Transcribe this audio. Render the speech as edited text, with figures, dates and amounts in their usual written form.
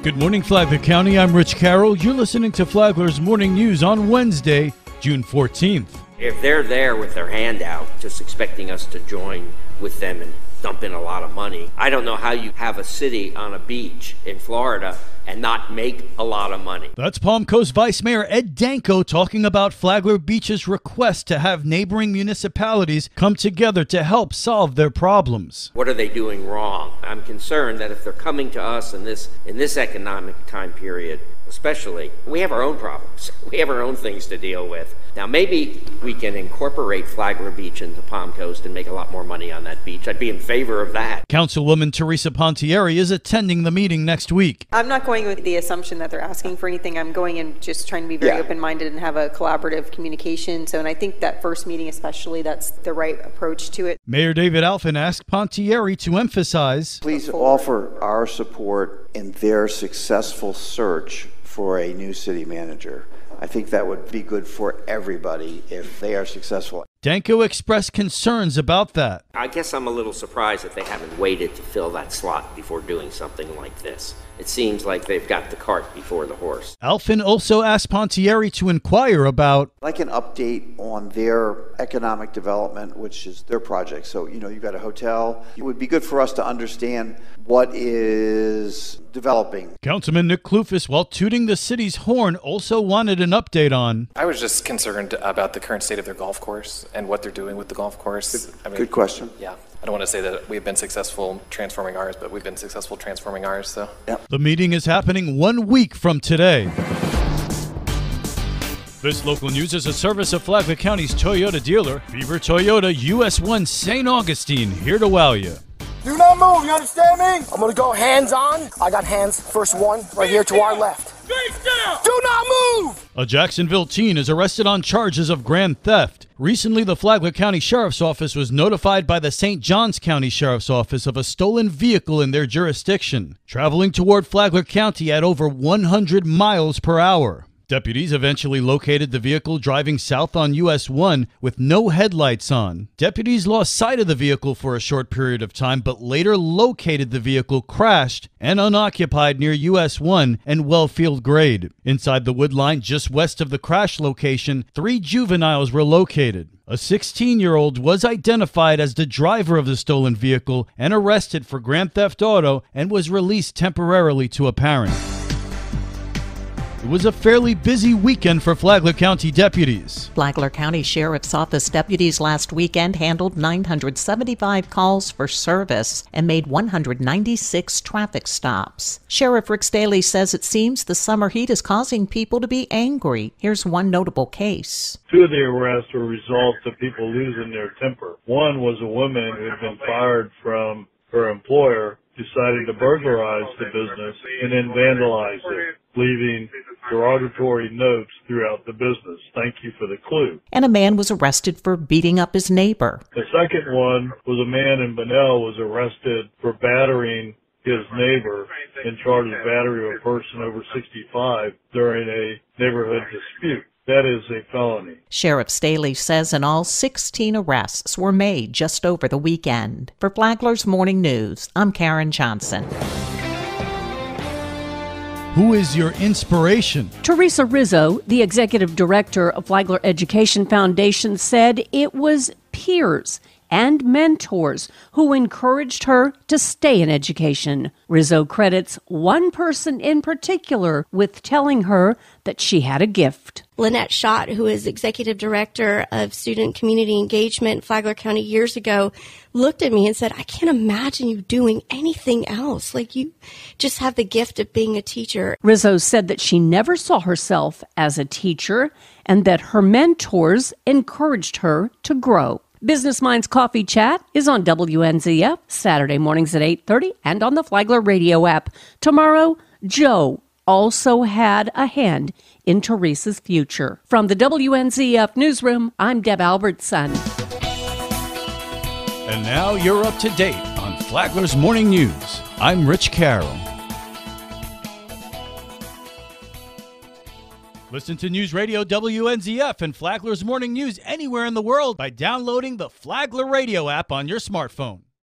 Good morning, Flagler County. I'm Rich Carroll. You're listening to Flagler's Morning News on Wednesday, June 14th. If they're there with their hand out, just expecting us to join with them and dump in a lot of money, I don't know how you have a city on a beach in Florida and not make a lot of money. That's Palm Coast Vice Mayor Ed Danko talking about Flagler Beach's request to have neighboring municipalities come together to help solve their problems. What are they doing wrong? I'm concerned that if they're coming to us in this economic time period, especially, we have our own problems. We have our own things to deal with. Now, maybe we can incorporate Flagler Beach into Palm Coast and make a lot more money on that beach. I'd be in favor of that. Councilwoman Teresa Pontieri is attending the meeting next week. I'm not going with the assumption that they're asking for anything. I'm going in just trying to be very open-minded and have a collaborative communication. And I think that first meeting especially, that's the right approach to it. Mayor David Alphin asked Pontieri to emphasize, please offer our support in their successful search for a new city manager. I think that would be good for everybody if they are successful. Danko expressed concerns about that. I guess I'm a little surprised that they haven't waited to fill that slot before doing something like this. It seems like they've got the cart before the horse. Alphin also asked Pontieri to inquire about like an update on their economic development, which is their project. So, you've got a hotel. It would be good for us to understand what is developing. Councilman Nick Kloufis, while tooting the city's horn, also wanted an update on. I was just concerned about the current state of their golf course and what they're doing with the golf course. Good question. Yeah. I don't want to say that we've been successful transforming ours, but we've been successful transforming ours. So. Yep. The meeting is happening 1 week from today. This local news is a service of Flagler County's Toyota dealer, Beaver Toyota US 1 St. Augustine, here to wow you. Do not move, you understand me? I'm gonna go hands on. I got hands, first one, right here to our left. Face down! Do not move! A Jacksonville teen is arrested on charges of grand theft. Recently, the Flagler County Sheriff's Office was notified by the St. Johns County Sheriff's Office of a stolen vehicle in their jurisdiction, traveling toward Flagler County at over 100 miles per hour. Deputies eventually located the vehicle driving south on US 1 with no headlights on. Deputies lost sight of the vehicle for a short period of time, but later located the vehicle crashed and unoccupied near US 1 and Wellfield Grade. Inside the wood line just west of the crash location, 3 juveniles were located. A 16-year-old was identified as the driver of the stolen vehicle and arrested for grand theft auto and was released temporarily to a parent. It was a fairly busy weekend for Flagler County deputies. Flagler County Sheriff's Office deputies last weekend handled 975 calls for service and made 196 traffic stops. Sheriff Rick Staley says it seems the summer heat is causing people to be angry. Here's one notable case. 2 of the arrests were a result of people losing their temper. One was a woman who had been fired from her employer, decided to burglarize the business and then vandalize it, leaving derogatory notes throughout the business. Thank you for the clue. And a man was arrested for beating up his neighbor. The second one was a man in Bunnell was arrested for battering his neighbor and charged with battery of a person over 65 during a neighborhood dispute. That is a felony. Sheriff Staley says in all 16 arrests were made just over the weekend. For Flagler's Morning News, I'm Karen Johnson. Who is your inspiration? Teresa Rizzo, the executive director of Flagler Education Foundation, said it was peers and mentors who encouraged her to stay in education. Rizzo credits one person in particular with telling her that she had a gift. Lynette Schott, who is executive director of student community engagement in Flagler County years ago, looked at me and said, I can't imagine you doing anything else. Like, you just have the gift of being a teacher. Rizzo said that she never saw herself as a teacher and that her mentors encouraged her to grow. Business Minds Coffee Chat is on WNZF Saturday mornings at 8:30 and on the Flagler radio app. Tomorrow, Joe also had a hand in Teresa's future. From the WNZF newsroom, I'm Deb Albertson. And now you're up to date on Flagler's Morning News. I'm Rich Carroll. Listen to News Radio WNZF and Flagler's Morning News anywhere in the world by downloading the Flagler radio app on your smartphone.